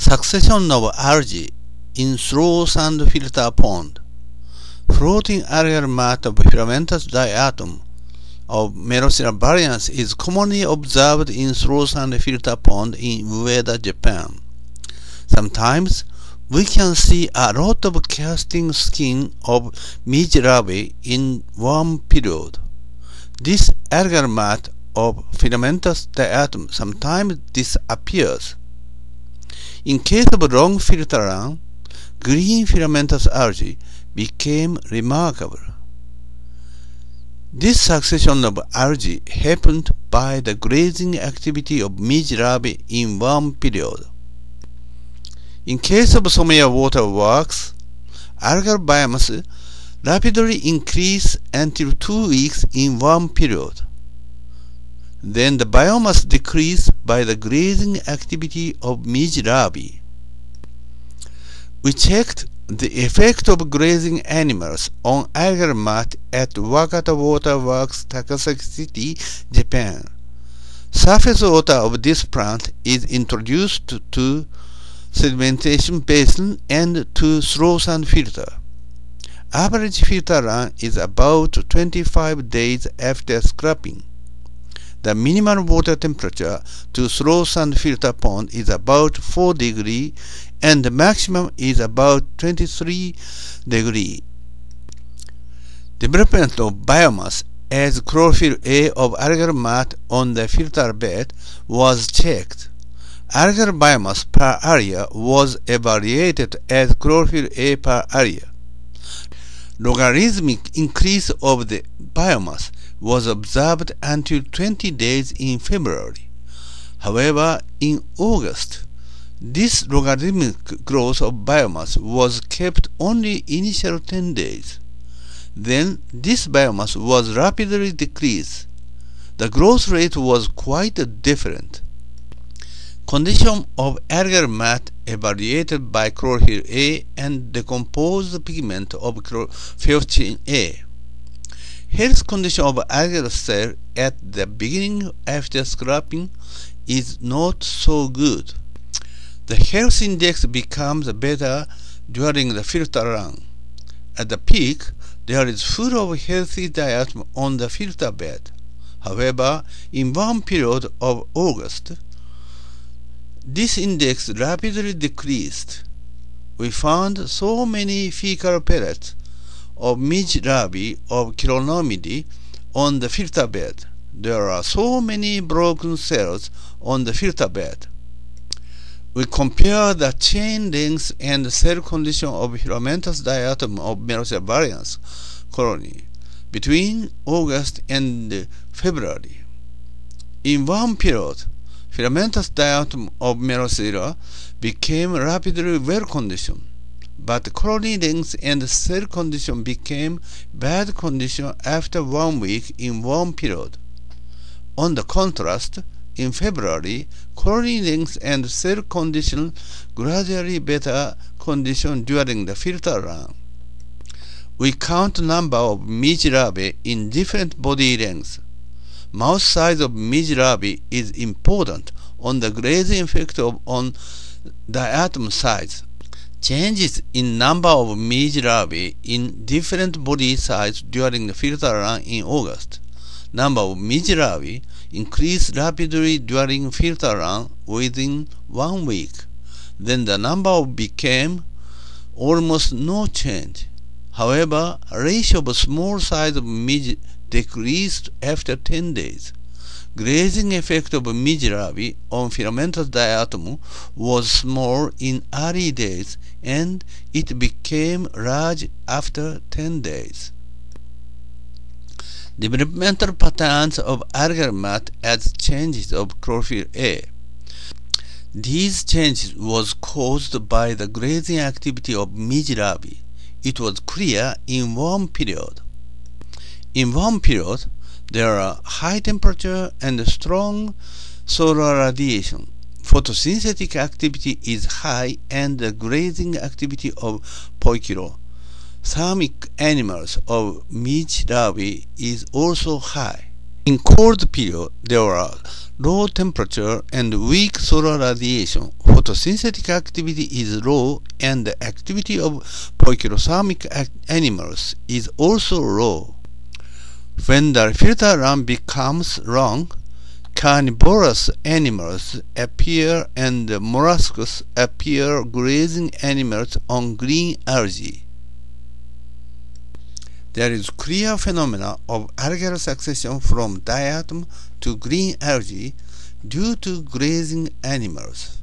Succession of algae in slow sand filter pond. Floating algal mat of filamentous diatom of Melosira varians is commonly observed in slow sand filter pond in Ueda, Japan. Sometimes we can see a lot of casting skin of midge larvae in one period. This algal mat of filamentous diatom sometimes disappears. In case of long filter run, green filamentous algae became remarkable. This succession of algae happened by the grazing activity of midge larvae in one period. In case of Somia waterworks, algal biomass rapidly increased until 2 weeks in one period. Then the biomass decreased by the grazing activity of midge larvae. We checked the effect of grazing animals on algal mat at Wakata Waterworks, Takasaki City, Japan. Surface water of this plant is introduced to sedimentation basin and to slow sand filter. Average filter run is about 25 days after scrapping. The minimal water temperature to slow sand filter pond is about 4 degrees and the maximum is about 23 degrees. Development of biomass as chlorophyll A of algal mat on the filter bed was checked. Algal biomass per area was evaluated as chlorophyll A per area. Logarithmic increase of the biomass was observed until 20 days in February. However, in August, this logarithmic growth of biomass was kept only initial 10 days. Then this biomass was rapidly decreased. The growth rate was quite different. Condition of algal mat evaluated by chlorophyll A and decomposed pigment of phyocin A. Health condition of algal cell at the beginning after scrapping is not so good. The health index becomes better during the filter run. At the peak, there is full of healthy diatom on the filter bed. However, in one period of August, this index rapidly decreased. We found so many fecal pellets of midge larvae of Chironomidae on the filter bed. There are so many broken cells on the filter bed. We compare the chain length and cell condition of filamentous diatom of Melosira varians colony between August and February. In one period, filamentous diatom of Melosira became rapidly well conditioned, but colony length and cell condition became bad condition after 1 week in one period. On the contrast, in February, colony length and cell condition gradually better condition during the filter run. We count number of midge larvae in different body lengths. Mouth size of midge larvae is important on the grazing effect on diatom size. Changes in number of midge larvae in different body size during the filter run in August. Number of midge larvae increased rapidly during filter run within 1 week. Then the number became almost no change. However, ratio of small size of midge decreased after 10 days. Grazing effect of midge larvae on filamentous diatom was small in early days and it became large after 10 days. Developmental patterns of algal mat as changes of chlorophyll A. These changes was caused by the grazing activity of midge larvae. It was clear in one period. In one period, there are high temperature and strong solar radiation. Photosynthetic activity is high and the grazing activity of poikilothermic animals of midge larvae is also high. In cold period, there are low temperature and weak solar radiation. Photosynthetic activity is low and the activity of poikilothermic animals is also low. When the filter run becomes long, carnivorous animals appear and mollusks appear, grazing animals on green algae. There is clear phenomena of algal succession from diatom to green algae due to grazing animals.